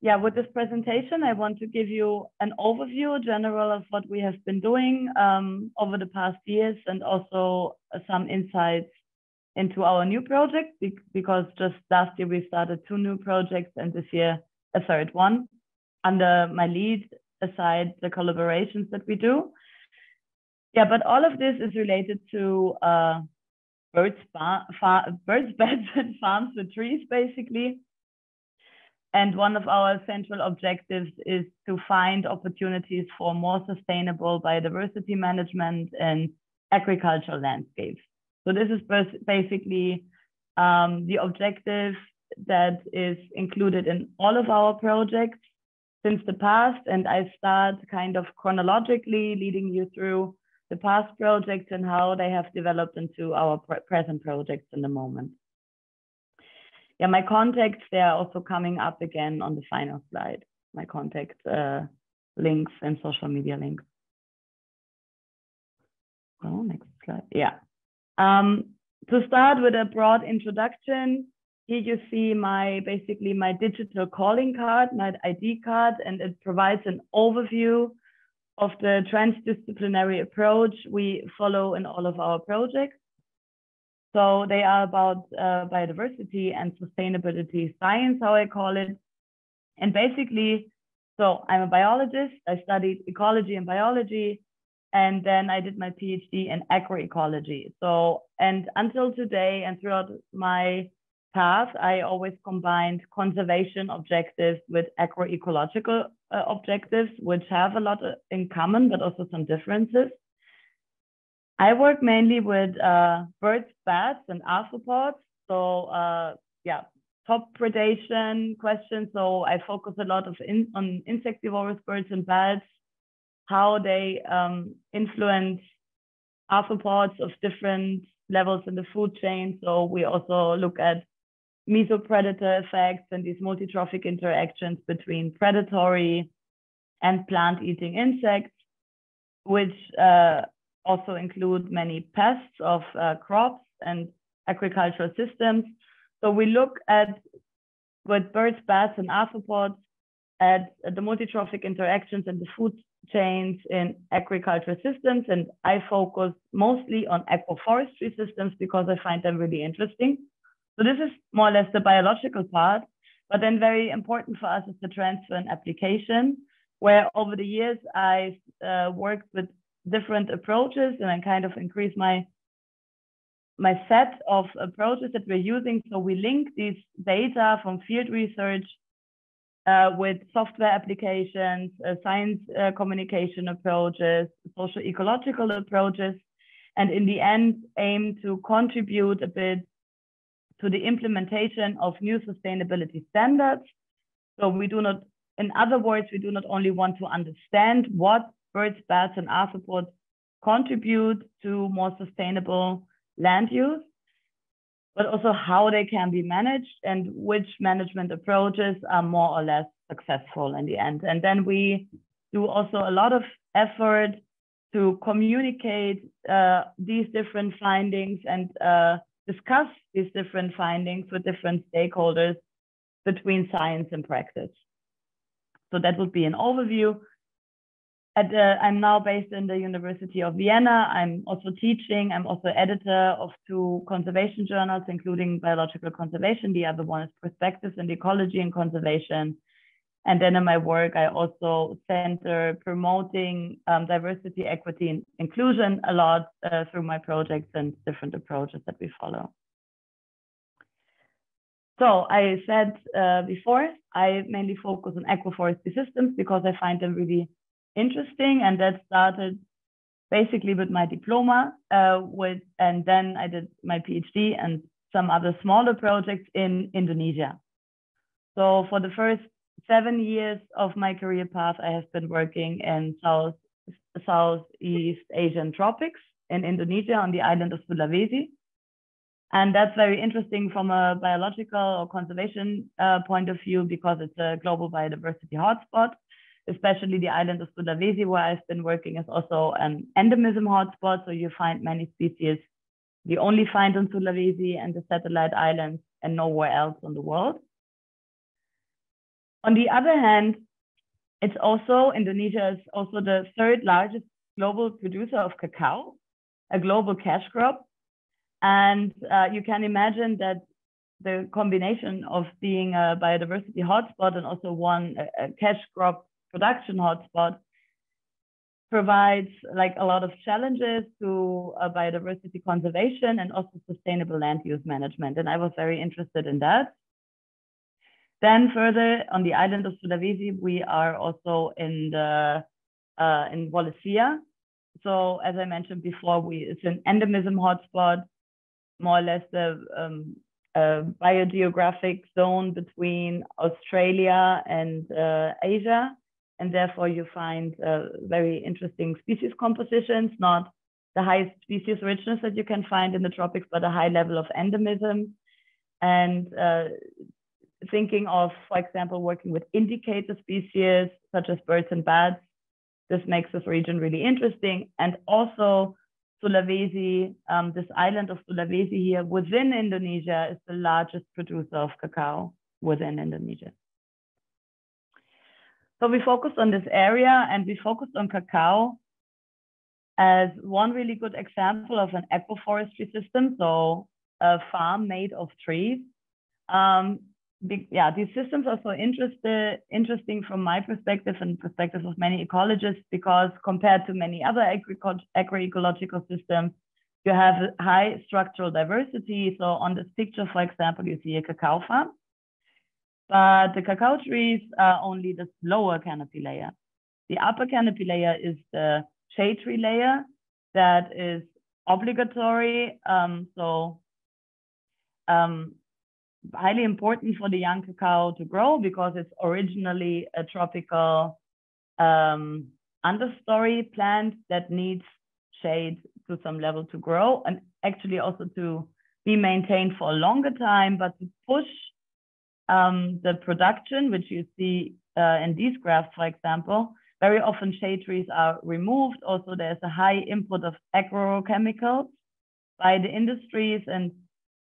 yeah, with this presentation, I want to give you an overview, general, of what we have been doing over the past years, and also some insights into our new project, because just last year we started 2 new projects, and this year a third one under my lead, aside the collaborations that we do. Yeah, but all of this is related to birds, beds, and farms with trees, basically. And one of our central objectives is to find opportunities for more sustainable biodiversity management and agricultural landscapes. So this is basically the objective that is included in all of our projects since the past. And I start kind of chronologically leading you through the past projects and how they have developed into our present projects in the moment. Yeah, my contacts, they are also coming up again on the final slide. My contact links and social media links. Oh, next slide. Yeah. To start with a broad introduction, here you see basically my digital calling card, my ID card, and it provides an overview of the transdisciplinary approach we follow in all of our projects. So they are about biodiversity and sustainability science, how I call it. And basically, so I'm a biologist. I studied ecology and biology, and then I did my PhD in agroecology. So, and until today and throughout my path, I always combined conservation objectives with agroecological objectives, which have a lot in common, but also some differences. I work mainly with birds, bats, and arthropods. So yeah, top predation questions. So I focus a lot on insectivorous birds and bats, how they influence arthropods of different levels in the food chain. So we also look at mesopredator effects and these multitrophic interactions between predatory and plant-eating insects, which also include many pests of crops and agricultural systems. So we look at, with birds, bats, and arthropods, at the multitrophic interactions in the food chains in agricultural systems. And I focus mostly on agroforestry systems because I find them really interesting. So this is more or less the biological part, but then very important for us is the transfer and application, where over the years I worked with different approaches, and I kind of increased my set of approaches that we're using. So we link these data from field research with software applications, science communication approaches, socio-ecological approaches, and in the end aim to contribute a bit to the implementation of new sustainability standards. So we do not, in other words, we do not only want to understand what birds, bats, and arthropods contribute to more sustainable land use, but also how they can be managed and which management approaches are more or less successful in the end. And then we do also a lot of effort to communicate these different findings and discuss these different findings with different stakeholders between science and practice. So that would be an overview. I'm now based in the University of Vienna. I'm also teaching. I'm also editor of 2 conservation journals, including Biological Conservation. The other one is Perspectives in Ecology and Conservation. And then in my work, I also center promoting diversity, equity, and inclusion a lot through my projects and different approaches that we follow. So I said before, I mainly focus on agroforestry systems because I find them really interesting, and that started basically with my diploma, and then I did my PhD and some other smaller projects in Indonesia. So for the first 7 years of my career path, I have been working in Southeast Asian tropics in Indonesia on the island of Sulawesi. And that's very interesting from a biological or conservation point of view, because it's a global biodiversity hotspot. Especially the island of Sulawesi, where I've been working, is also an endemism hotspot. So you find many species you only find on Sulawesi and the satellite islands and nowhere else in the world. On the other hand, it's also, Indonesia is also the third largest global producer of cacao, a global cash crop. And you can imagine that the combination of being a biodiversity hotspot and also a cash crop production hotspot provides like a lot of challenges to biodiversity conservation and also sustainable land use management. And I was very interested in that. Then further on the island of Sulawesi, we are also in Wallacea. So as I mentioned before, it's an endemism hotspot, more or less the biogeographic zone between Australia and Asia. And therefore you find very interesting species compositions, not the highest species richness that you can find in the tropics, but a high level of endemism. And thinking of, for example, working with indicator species such as birds and bats, this makes this region really interesting. And also Sulawesi, this island of Sulawesi here within Indonesia is the largest producer of cacao within Indonesia. So we focused on this area and we focused on cacao as one really good example of an agroforestry system, so a farm made of trees. These systems are so interesting from my perspective and perspective of many ecologists, because compared to many other agroecological systems, you have a high structural diversity. So on this picture, for example, you see a cacao farm, but the cacao trees are only the lower canopy layer. The upper canopy layer is the shade tree layer that is obligatory. Highly important for the young cacao to grow, because it's originally a tropical understory plant that needs shade to some level to grow, and actually also to be maintained for a longer time, but to push the production, which you see in these graphs, for example, very often shade trees are removed. Also, there's a high input of agrochemicals by the industries, and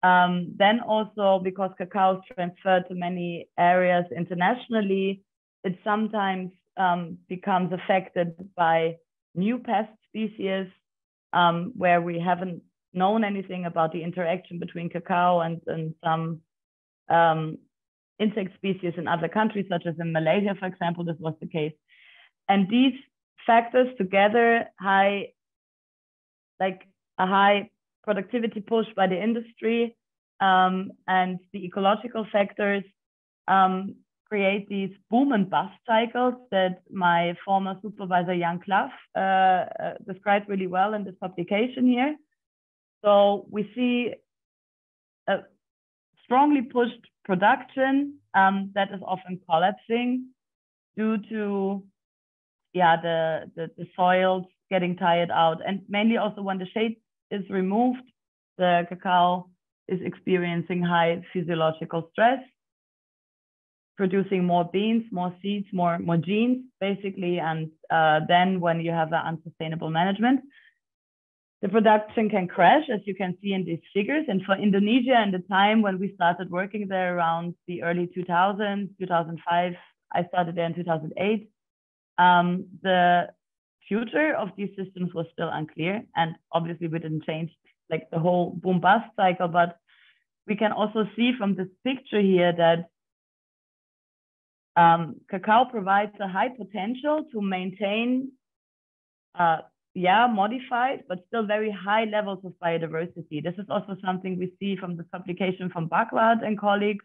then also because cacao is transferred to many areas internationally, it sometimes becomes affected by new pest species where we haven't known anything about the interaction between cacao and some insect species in other countries, such as in Malaysia, for example, this was the case. And these factors together, a high productivity push by the industry and the ecological factors create these boom and bust cycles that my former supervisor, Jan Klaff, described really well in this publication here. So we see a strongly pushed production that is often collapsing due to the soils getting tired out, and mainly also when the shade is removed, the cacao is experiencing high physiological stress, producing more beans, more seeds, more genes, basically. And then when you have an unsustainable management, the production can crash, as you can see in these figures. And for Indonesia, and the time when we started working there around the early 2000s, 2005, I started there in 2008, the future of these systems was still unclear. And obviously we didn't change like the whole boom bust cycle, but we can also see from this picture here that cacao provides a high potential to maintain modified, but still very high levels of biodiversity. This is also something we see from the publication from Backward and colleagues,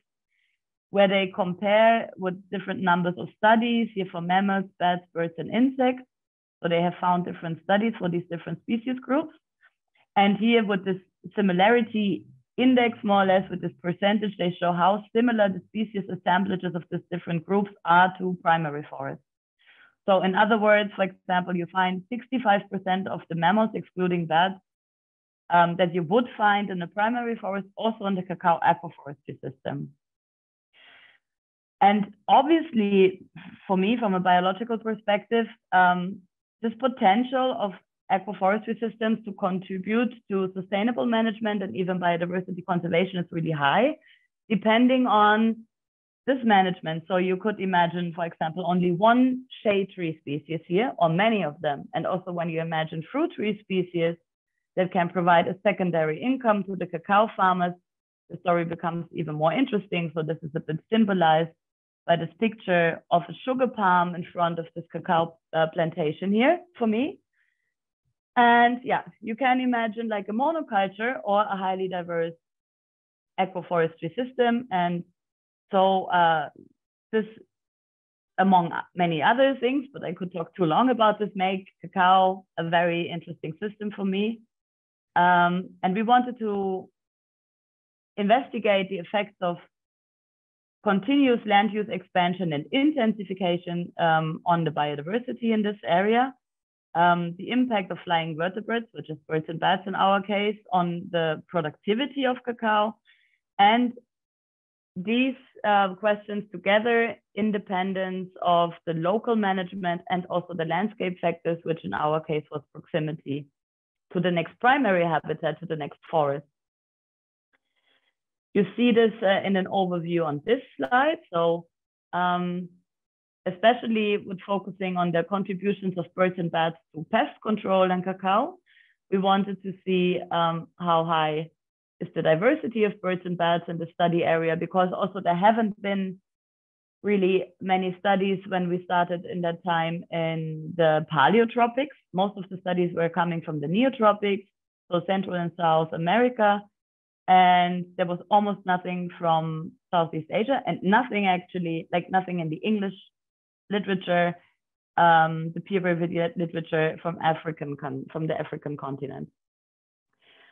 where they compare with different numbers of studies here for mammals, bats, birds, and insects. So they have found different studies for these different species groups. And here with this similarity index, more or less with this percentage, they show how similar the species assemblages of these different groups are to primary forests. So in other words, for example, you find 65% of the mammals, excluding bats, that you would find in the primary forest, also in the cacao agroforestry system. And obviously, for me, from a biological perspective, this potential of agroforestry systems to contribute to sustainable management and even biodiversity conservation is really high, depending on this management, so you could imagine, for example, only one shade tree species here, or many of them. And also when you imagine fruit tree species that can provide a secondary income to the cacao farmers, the story becomes even more interesting. So this is a bit symbolized by this picture of a sugar palm in front of this cacao plantation here for me. And yeah, you can imagine like a monoculture or a highly diverse agroforestry system. And so this, among many other things, but I could talk too long about this, make cacao a very interesting system for me. And we wanted to investigate the effects of continuous land use expansion and intensification on the biodiversity in this area, the impact of flying vertebrates, which is birds and bats in our case, on the productivity of cacao, and these questions together, independence of the local management and also the landscape factors, which in our case was proximity to the next primary habitat, to the next forest. You see this in an overview on this slide. So especially with focusing on the contributions of birds and bats to pest control and cacao, we wanted to see how high is the diversity of birds and bats in the study area, because also there haven't been really many studies when we started in that time in the paleotropics. Most of the studies were coming from the neotropics, so Central and South America. And there was almost nothing from Southeast Asia, and nothing actually, like nothing in the English literature, the peer-reviewed literature from the African continent.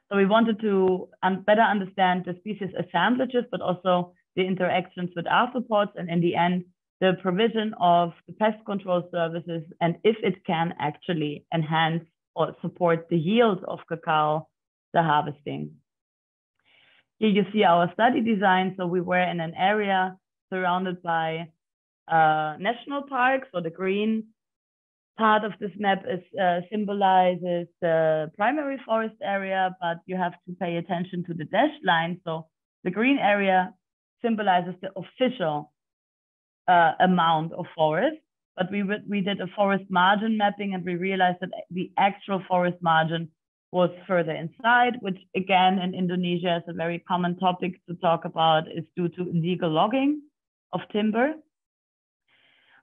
So we wanted to better understand the species assemblages, but also the interactions with arthropods, and in the end, the provision of the pest control services, and if it can actually enhance or support the yield of cacao, the harvesting. Here you see our study design. So we were in an area surrounded by national parks. So the green part of this map is symbolizes the primary forest area, but you have to pay attention to the dashed line. So the green area symbolizes the official amount of forest, but we did a forest margin mapping, and we realized that the actual forest margin was further inside, which again in Indonesia is a very common topic to talk about, is due to illegal logging of timber.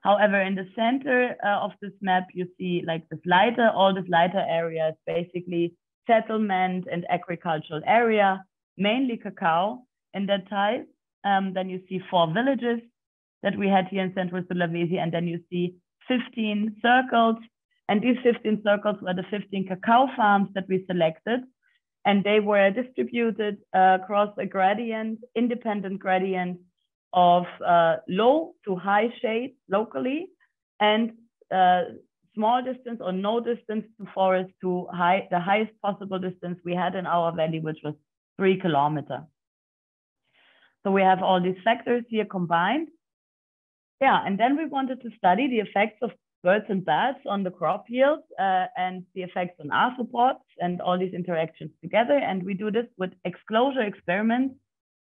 However, in the center of this map, you see like this lighter, all this lighter area is basically settlement and agricultural area, mainly cacao in that type. Then you see 4 villages that we had here in Central Sulawesi, and then you see 15 circles. And these 15 circles were the 15 cacao farms that we selected, and they were distributed across a gradient, independent gradient of low to high shade locally, and small distance or no distance to forest to the highest possible distance we had in our valley, which was 3 kilometers. So we have all these factors here combined. Yeah, and then we wanted to study the effects of birds and bats on the crop yield and the effects on arthropods and all these interactions together. And we do this with exclosure experiments.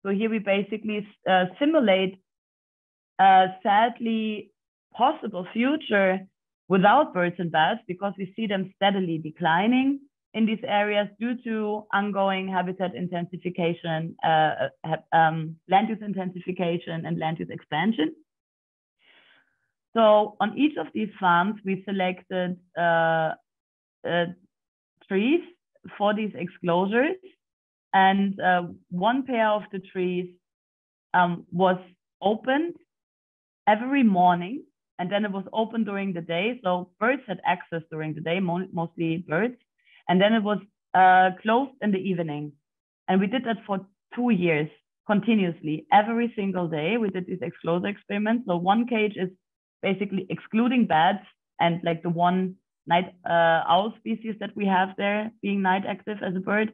So here we basically simulate a sadly possible future without birds and bats, because we see them steadily declining in these areas due to ongoing habitat intensification, land use intensification, and land use expansion. So on each of these farms, we selected trees for these exclosures. And one pair of the trees was opened every morning, and then it was open during the day. So birds had access during the day, mostly birds. And then it was closed in the evening. And we did that for 2 years continuously. Every single day, we did these exclosure experiments. So one cage is basically excluding bats and like the one night owl species that we have there being night active as a bird,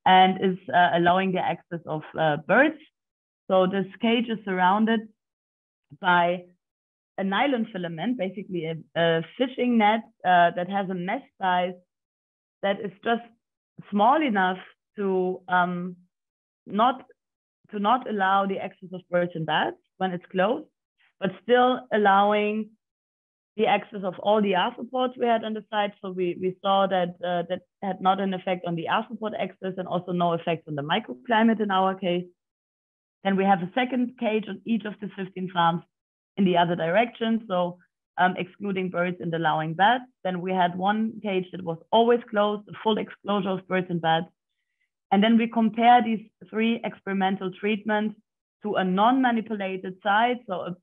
and is allowing the access of birds. So this cage is surrounded by a nylon filament, basically a fishing net that has a mesh size that is just small enough to not allow the access of birds and bats. when it's closed, but still allowing the access of all the arthropods we had on the site. So we saw that that had not an effect on the arthropod access and also no effect on the microclimate in our case. Then we have a second cage on each of the 15 farms in the other direction, so excluding birds and allowing bats. Then we had one cage that was always closed, a full exclosure of birds and bats. And then we compare these 3 experimental treatments to a non-manipulated site, so a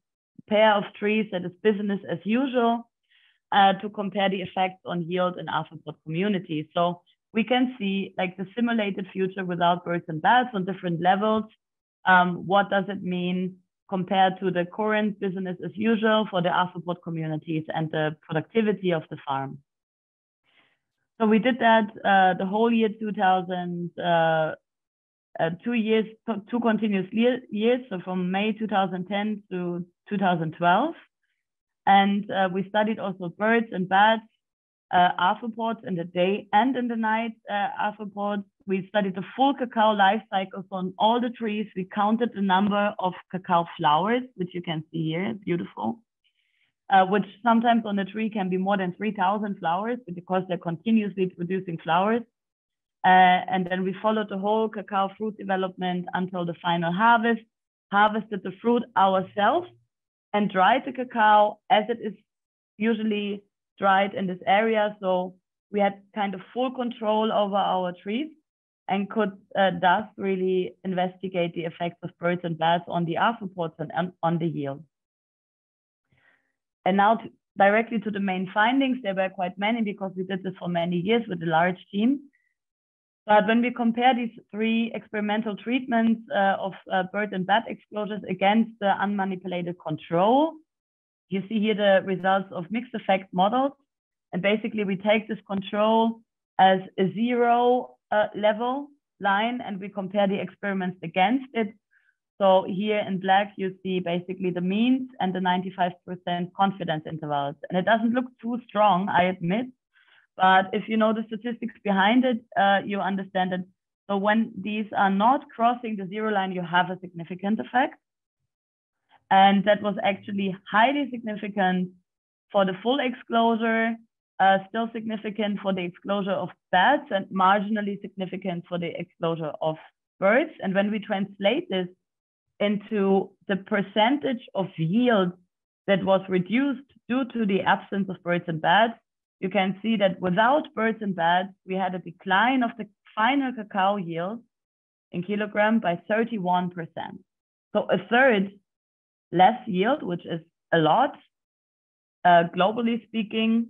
pair of trees that is business as usual, to compare the effects on yield and arthropod communities. So we can see like the simulated future without birds and bats on different levels. What does it mean compared to the current business as usual for the arthropod communities and the productivity of the farm? So we did that the whole year 2000, 2 continuous years, so from May 2010 to 2012. And we studied also birds and bats, arthropods in the day and in the night arthropods. We studied the full cacao life cycle on all the trees. We counted the number of cacao flowers, which you can see here, beautiful, which sometimes on a tree can be more than 3,000 flowers because they're continuously producing flowers. And then we followed the whole cacao fruit development until the final harvest, harvested the fruit ourselves and dried the cacao as it is usually dried in this area. So we had kind of full control over our trees and could thus really investigate the effects of birds and bats on the arthropods and on the yield. And now directly to the main findings. There were quite many because we did this for many years with a large team. But when we compare these 3 experimental treatments of bird and bat exclosures against the unmanipulated control, you see here the results of mixed effect models. And basically we take this control as a 0 level line and we compare the experiments against it. So here in black, you see basically the means and the 95% confidence intervals. And it doesn't look too strong, I admit. But if you know the statistics behind it, you understand it. So when these are not crossing the 0 line, you have a significant effect. And that was actually highly significant for the full exclosure, still significant for the exclosure of bats, and marginally significant for the exclosure of birds. And when we translate this into the percentage of yield that was reduced due to the absence of birds and bats, you can see that without birds and bats, we had a decline of the final cacao yield in kilogram by 31%. So a third less yield, which is a lot, globally speaking,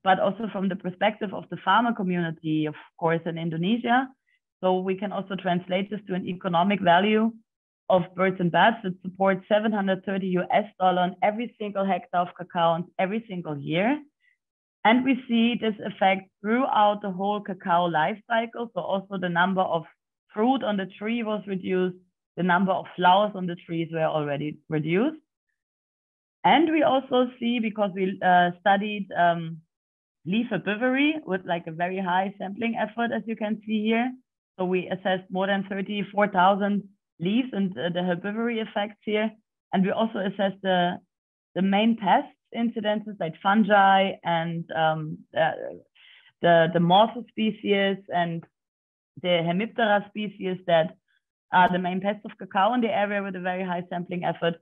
but also from the perspective of the farmer community, of course, in Indonesia. So we can also translate this to an economic value of birds and bats that support $730 on every single hectare of cacao every single year. And we see this effect throughout the whole cacao life cycle. So also the number of fruit on the tree was reduced. The number of flowers on the trees were already reduced. And we also see, because we studied leaf herbivory with like a very high sampling effort, as you can see here. So we assessed more than 34,000 leaves and the herbivory effects here. And we also assessed the main pests incidences like fungi and the Maas species and the Hemiptera species that are the main pests of cacao in the area with a very high sampling effort.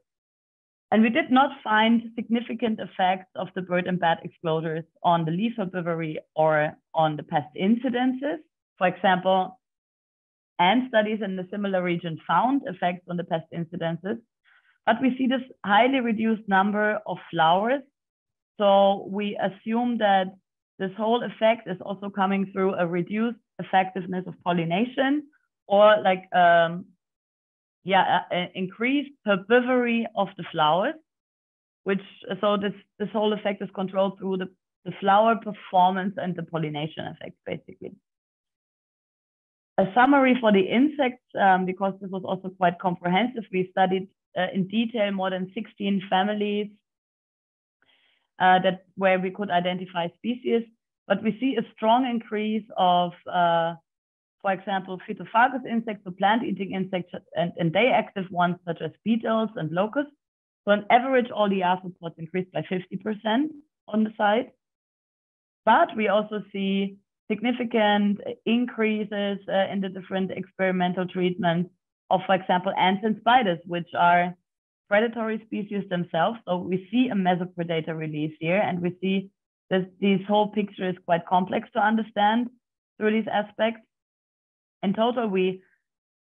And we did not find significant effects of the bird and bat exclosures on the leaf herbivory or on the pest incidences. For example, ant studies in the similar region found effects on the pest incidences, but we see this highly reduced number of flowers. So we assume that this whole effect is also coming through a reduced effectiveness of pollination or like increased herbivory of the flowers, which so this whole effect is controlled through the flower performance and the pollination effect, basically. A summary for the insects, because this was also quite comprehensive. We studied in detail more than 16 families where we could identify species, but we see a strong increase of for example, phytophagous insects, so plant-eating insects, and day-active ones such as beetles and locusts. So on average, all the arthropods increased by 50% on the site. But we also see significant increases in the different experimental treatments of, for example, ants and spiders, which are predatory species themselves. So we see a mesopredator release here, and we see that this whole picture is quite complex to understand through these aspects. In total, we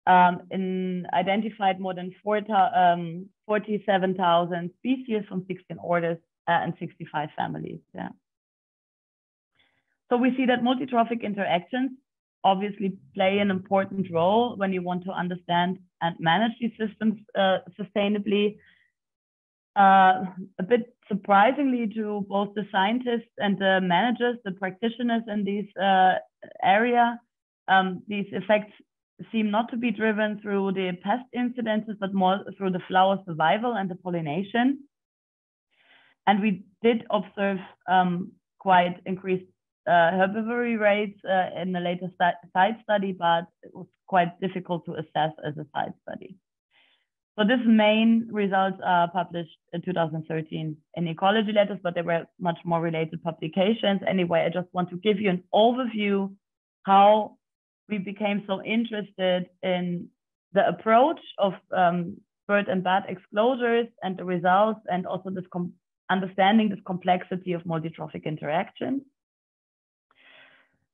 identified more than 47,000 species from 16 orders and 65 families. Yeah. So we see that multitrophic interactions obviously play an important role when you want to understand and manage these systems sustainably. A bit surprisingly to both the scientists and the managers, the practitioners in this area, these effects seem not to be driven through the pest incidences, but more through the flower survival and the pollination. And we did observe quite increased herbivory rates in the later side study, but it was quite difficult to assess as a side study. So these main results are published in 2013 in Ecology Letters, but there were much more related publications. Anyway, I just want to give you an overview how we became so interested in the approach of bird and bat exclosures and the results, and also this understanding this complexity of multitrophic interactions.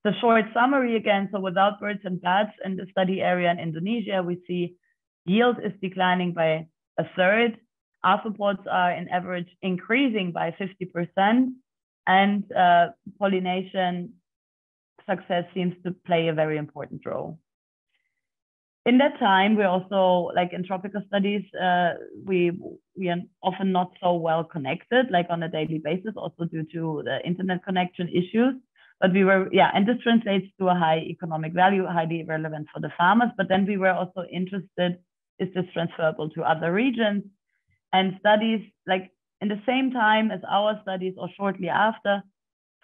The short summary again, so without birds and bats in the study area in Indonesia, we see yield is declining by a third. Arthropods are in average increasing by 50%, and pollination success seems to play a very important role. In that time, we also, like in tropical studies, we are often not so well connected, like on a daily basis, also due to the internet connection issues. But we were, yeah, and this translates to a high economic value, highly relevant for the farmers. But then we were also interested, is this transferable to other regions? And studies like in the same time as our studies or shortly after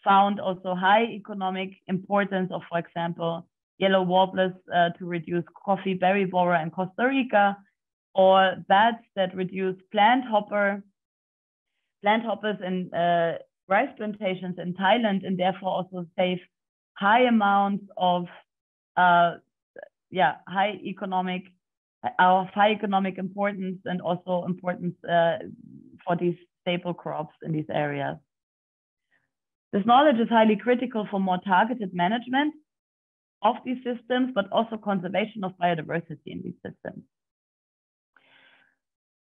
found also high economic importance of, for example, yellow warblers to reduce coffee berry borer in Costa Rica, or bats that reduce plant hoppers in rice plantations in Thailand, and therefore also save high amounts of high economic importance, and also importance for these staple crops in these areas. This knowledge is highly critical for more targeted management of these systems, but also conservation of biodiversity in these systems.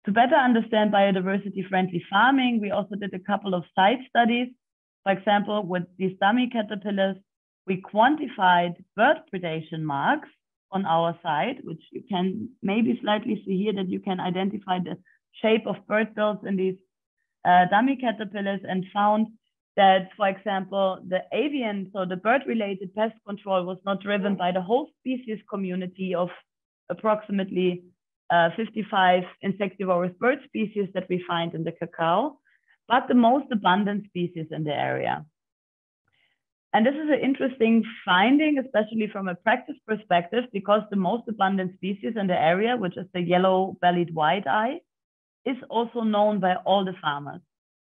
To better understand biodiversity-friendly farming, we also did a couple of site studies. For example, with these dummy caterpillars, we quantified bird predation marks on our site, which you can maybe slightly see here, that you can identify the shape of bird bills in these dummy caterpillars, and found that, for example, the avian, so the bird-related pest control, was not driven by the whole species community of approximately 55 insectivorous bird species that we find in the cacao, but the most abundant species in the area. And this is an interesting finding, especially from a practice perspective, because the most abundant species in the area, which is the yellow-bellied white-eye, is also known by all the farmers.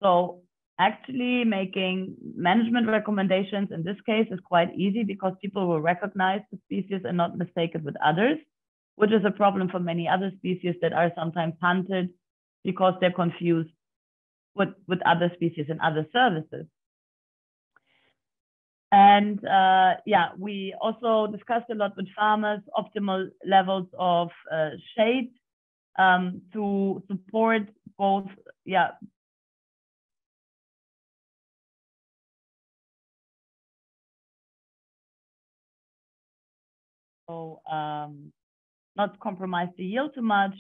So actually making management recommendations in this case is quite easy, because people will recognize the species and not mistake it with others, which is a problem for many other species that are sometimes hunted because they're confused with other species and other services. And we also discussed a lot with farmers optimal levels of shade to support both, not compromise the yield too much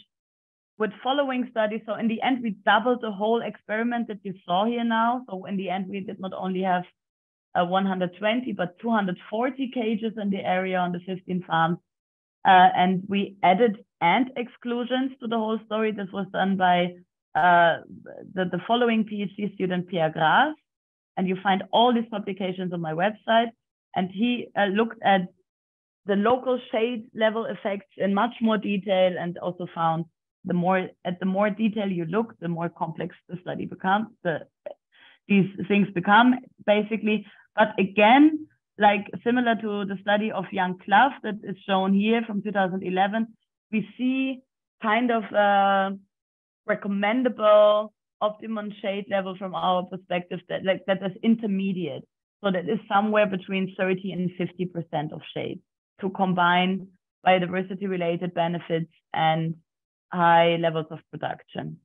with following studies. So in the end, we doubled the whole experiment that you saw here now. So in the end, we did not only have 120, but 240 cages in the area on the 15 farms. And we added ant exclusions to the whole story. This was done by the following PhD student, Pierre Gras. And you find all these publications on my website. And he looked at the local shade level effects in much more detail, and also found the more detail you look, the more complex the study becomes, these things become basically. But again, like similar to the study of Young Clough that is shown here from 2011, we see kind of recommendable optimum shade level from our perspective that is intermediate. So that is somewhere between 30 and 50% of shade to combine biodiversity related benefits and high levels of production.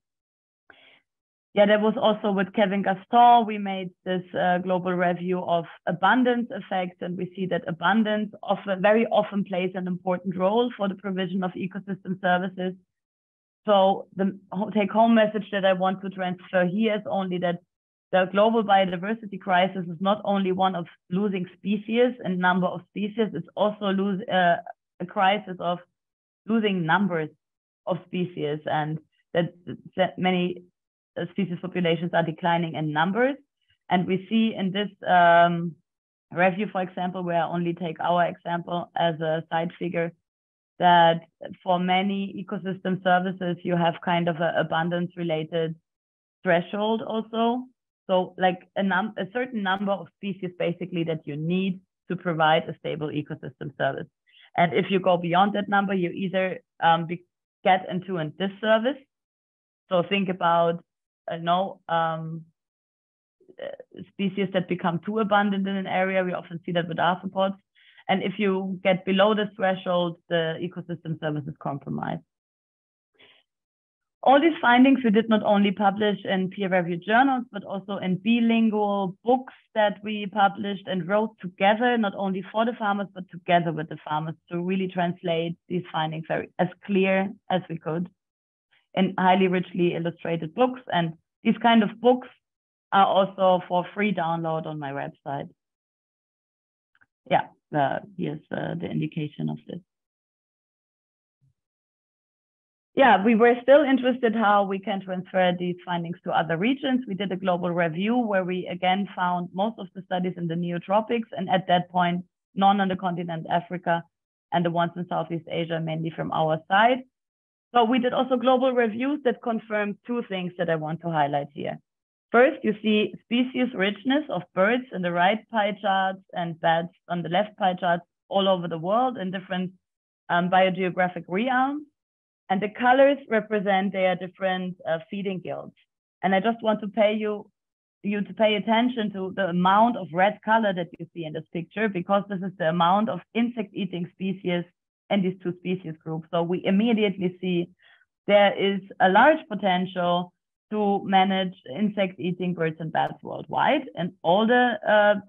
Yeah, that was also with Kevin Gaston. We made this global review of abundance effects, and we see that abundance very often plays an important role for the provision of ecosystem services. So the take-home message that I want to transfer here is only that the global biodiversity crisis is not only one of losing species and number of species, it's also a crisis of losing numbers of species, and that many species populations are declining in numbers. And we see in this review, for example, where I only take our example as a side figure, that for many ecosystem services, you have kind of an abundance related threshold also. So like a certain number of species basically that you need to provide a stable ecosystem service. And if you go beyond that number, you either get into a disservice. So think about species that become too abundant in an area. We often see that with arthropods. And if you get below this threshold, the ecosystem service is compromised. All these findings we did not only publish in peer-reviewed journals, but also in bilingual books that we published and wrote together, not only for the farmers, but together with the farmers to really translate these findings as clear as we could in highly richly illustrated books. And these kind of books are also for free download on my website. Yeah, here's the indication of this. Yeah, we were still interested how we can transfer these findings to other regions. We did a global review where we again found most of the studies in the neotropics, and at that point, none on the continent Africa, and the ones in Southeast Asia, mainly from our side. So we did also global reviews that confirmed two things that I want to highlight here. First, you see species richness of birds in the right pie charts and bats on the left pie charts all over the world in different biogeographic realms. And the colors represent their different feeding guilds. And I just want to pay you to pay attention to the amount of red color that you see in this picture, because this is the amount of insect-eating species in these two species groups. So we immediately see there is a large potential to manage insect-eating birds and bats worldwide in all the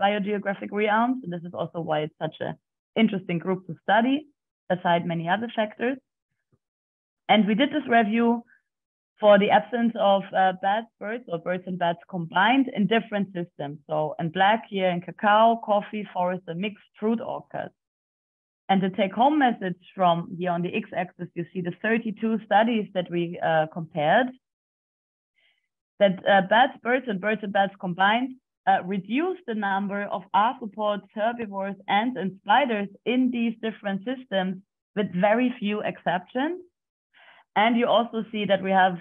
biogeographic realms. And this is also why it's such an interesting group to study, aside many other factors. And we did this review for the absence of birds and bats combined in different systems. So in black here in cacao, coffee, forest, and mixed fruit orchards. And the take-home message from here on the x-axis, you see the 32 studies that we compared, that birds and bats combined reduced the number of arthropods, herbivores, ants, and spiders in these different systems with very few exceptions. And you also see that we have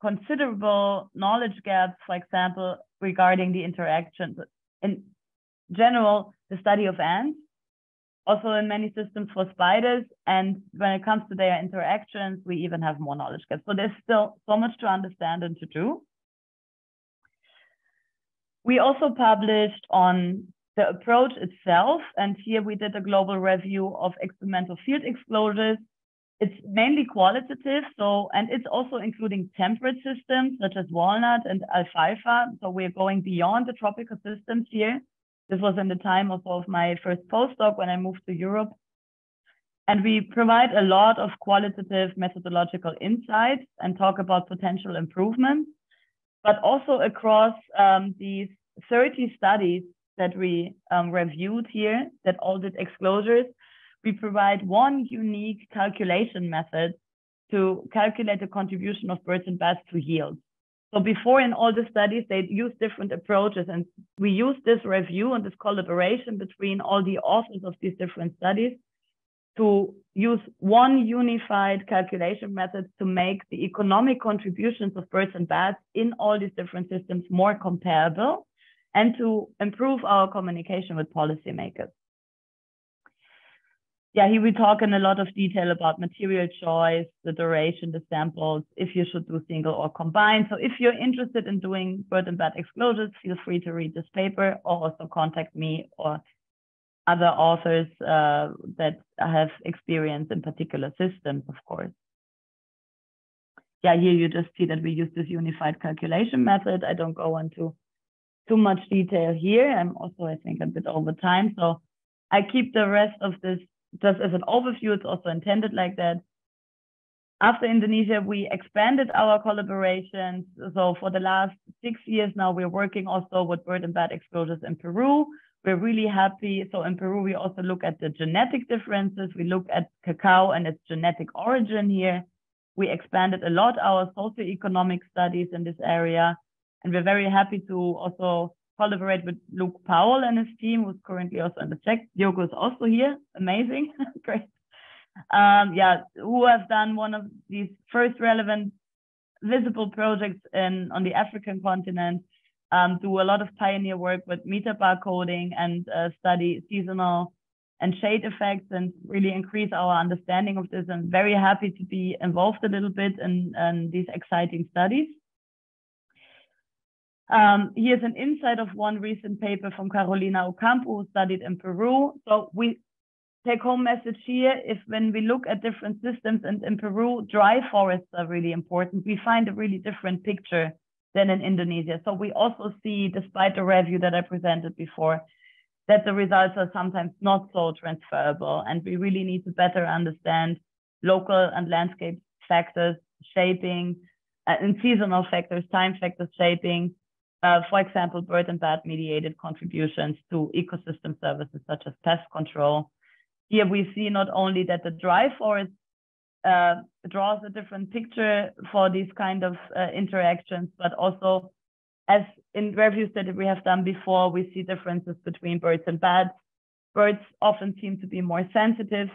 considerable knowledge gaps, for example, regarding the interactions. In general, the study of ants, also in many systems for spiders. And when it comes to their interactions, we even have more knowledge gaps. So there's still so much to understand and to do. We also published on the approach itself. And here we did a global review of experimental field exclosures. It's mainly qualitative, and it's also including temperate systems such as walnut and alfalfa. So we're going beyond the tropical systems here. This was in the time of my first postdoc when I moved to Europe. And we provide a lot of qualitative methodological insights and talk about potential improvements, but also across these 30 studies that we reviewed here that all did exclosures. We provide one unique calculation method to calculate the contribution of birds and bats to yield. So before, in all the studies, they used different approaches, and we used this review and this collaboration between all the authors of these different studies to use one unified calculation method to make the economic contributions of birds and bats in all these different systems more comparable and to improve our communication with policymakers. Yeah, here we talk in a lot of detail about material choice, the duration, the samples, if you should do single or combined. So if you're interested in doing bird and bat exclosures, feel free to read this paper or also contact me or other authors that have experience in particular systems, of course. Yeah, here you just see that we use this unified calculation method. I don't go into too much detail here. I'm also, I think, a bit over time. So I keep the rest of this just as an overview. It's also intended like that. After Indonesia, we expanded our collaborations. So for the last 6 years now, we're working also with bird and bat exclosures in Peru. We're really happy. So in Peru, we also look at the genetic differences. We look at cacao and its genetic origin here. We expanded a lot our socio-economic studies in this area. And we're very happy to also collaborate with Luke Powell and his team, who's currently also in the Czech. Diogo is also here. Amazing. Great. Yeah, who have done one of these first relevant visible projects on the African continent. Do a lot of pioneer work with metabar coding and study seasonal and shade effects and really increase our understanding of this. I'm very happy to be involved a little bit in these exciting studies. Here's an insight of one recent paper from Carolina Ocampo, who studied in Peru. So we take home message here, if when we look at different systems, and in Peru, dry forests are really important, we find a really different picture than in Indonesia. So we also see, despite the review that I presented before, that the results are sometimes not so transferable. And we really need to better understand local and landscape factors shaping, and seasonal factors, time factors shaping, for example, bird and bat mediated contributions to ecosystem services such as pest control. Here we see not only that the dry forest draws a different picture for these kind of interactions, but also, as in reviews that we have done before, we see differences between birds and bats. Birds often seem to be more sensitive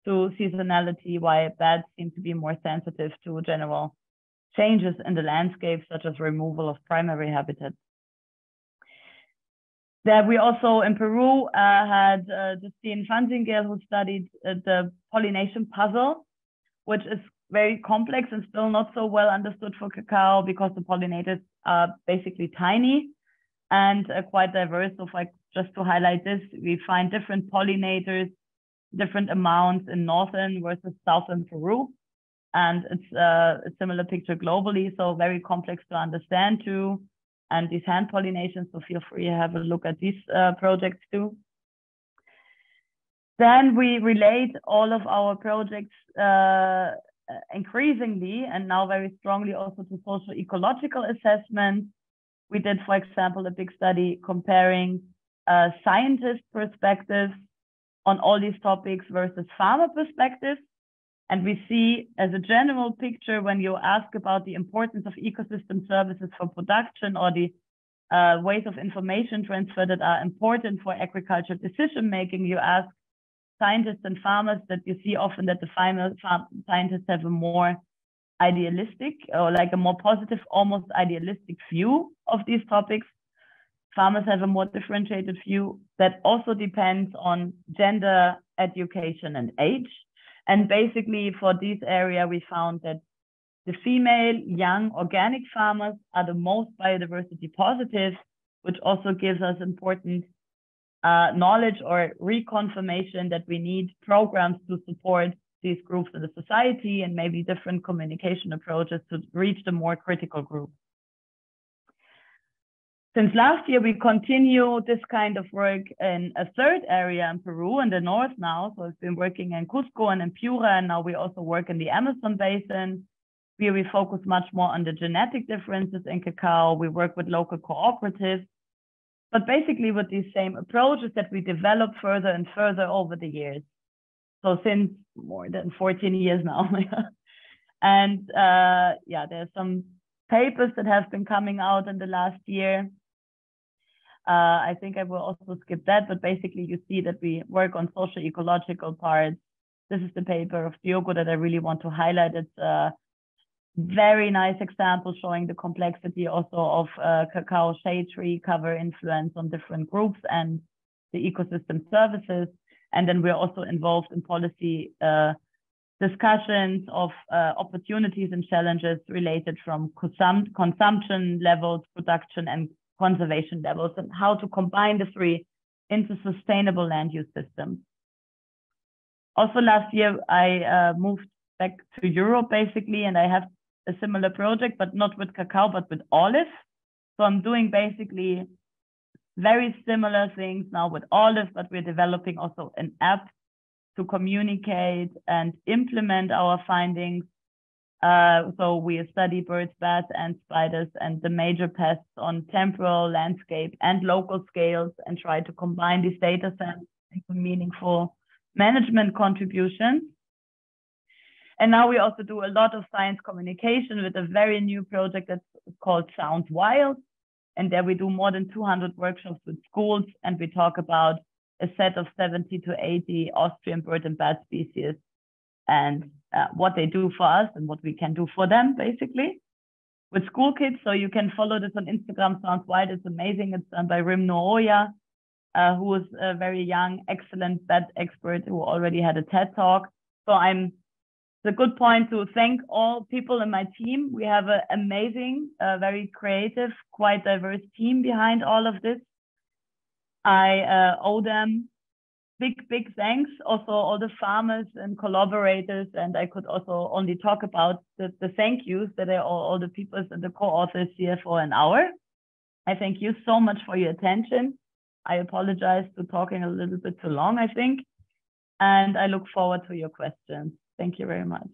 to seasonality, while bats seem to be more sensitive to general changes in the landscape, such as removal of primary habitats. There we also in Peru had Justine Fanzingel, who studied the pollination puzzle, which is very complex and still not so well understood for cacao because the pollinators are basically tiny and quite diverse. So just to highlight this, we find different pollinators, different amounts in northern versus southern Peru. And it's a similar picture globally, so very complex to understand too. And these hand pollinations, so feel free to have a look at these projects too. Then we relate all of our projects increasingly and now very strongly also to socio-ecological assessment. We did, for example, a big study comparing scientist perspectives on all these topics versus farmer perspectives. And we see as a general picture, when you ask about the importance of ecosystem services for production or the ways of information transfer that are important for agricultural decision-making, you ask scientists and farmers, that you see often that the scientists have a more idealistic or like a more positive, almost idealistic view of these topics. Farmers have a more differentiated view that also depends on gender, education, and age. And basically for this area, we found that the female young organic farmers are the most biodiversity positive, which also gives us important knowledge or reconfirmation that we need programs to support these groups in the society and maybe different communication approaches to reach the more critical group. Since last year, we continue this kind of work in a third area in Peru, in the north now. So I've been working in Cusco and in Piura, and now we also work in the Amazon basin. Here we focus much more on the genetic differences in cacao. We work with local cooperatives, but basically with these same approaches that we develop further and further over the years. So since more than 14 years now. And yeah, there's some papers that have been coming out in the last year. I think I will also skip that, but basically you see that we work on socio-ecological parts. This is the paper of Diogo that I really want to highlight. It's a very nice example showing the complexity also of cacao shade tree cover influence on different groups and the ecosystem services. And then we're also involved in policy discussions of opportunities and challenges related from consumption levels, production and conservation levels, and how to combine the three into sustainable land use systems. Also last year, I moved back to Europe basically, and I have a similar project, but not with cacao, but with olive. So I'm doing basically very similar things now with olive, but we're developing also an app to communicate and implement our findings. So we study birds, bats, and spiders and the major pests on temporal, landscape, and local scales, and try to combine these data sets into meaningful management contributions. And now we also do a lot of science communication with a very new project that's called Sound Wild. And there we do more than 200 workshops with schools, and we talk about a set of 70 to 80 Austrian bird and bat species and what they do for us and what we can do for them, basically, with school kids. So you can follow this on Instagram, Sounds Wild. It's amazing. It's done by Rim Nooya, who is a very young, excellent bat expert who already had a TED Talk. So it's a good point to thank all people in my team. We have an amazing, very creative, quite diverse team behind all of this. I owe them big thanks. Also, all the farmers and collaborators, and I could also only talk about the thank yous that are all the people and the co-authors here for an hour. I thank you so much for your attention. I apologize for talking a little bit too long, I think, and I look forward to your questions. Thank you very much.